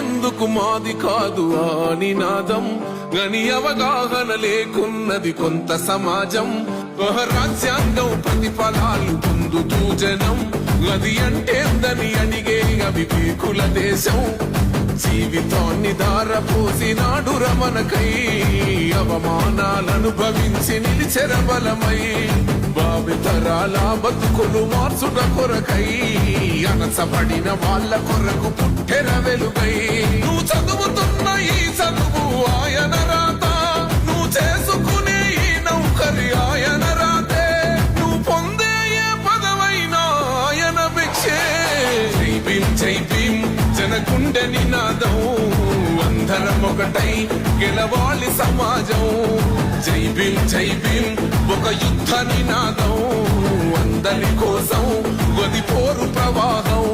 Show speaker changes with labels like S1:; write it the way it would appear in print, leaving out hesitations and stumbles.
S1: మాకెందుకు మాది కాదు ఆ నినాదం గని అవగాహన లేకున్నది కొంత సమాజం రాజ్యాంగం ప్రతిఫలాలు పొందుతూ జనం అది అంటేందని అడిగే అవివేకుల దేశం జీవితాన్ని దారపోసినాడు రమణకై అవమానాలనుభవించి నిలిచెర బలమై భావితరాల బతుకులు మార్చుట కొరకై అనసబడిన వాళ్ళ కొరకు పుట్టెర వెలుగై నువ్వు చదువుతున్న ఈ చదువు ఆయన రాత నువ్వు చేసుకునే ఈ నౌకరి ఆయన రాతే నువ్వు పొందే ఏ పదవైనా ఆయన భిక్షే జై భీమ్ జనకుండె నినాదం అందరం ఒకటై గెలవాలి సమాజం జై భీమ్ ఒక యుద్ధ నినాదం అందరి కోసం గది పోరు ప్రవాహం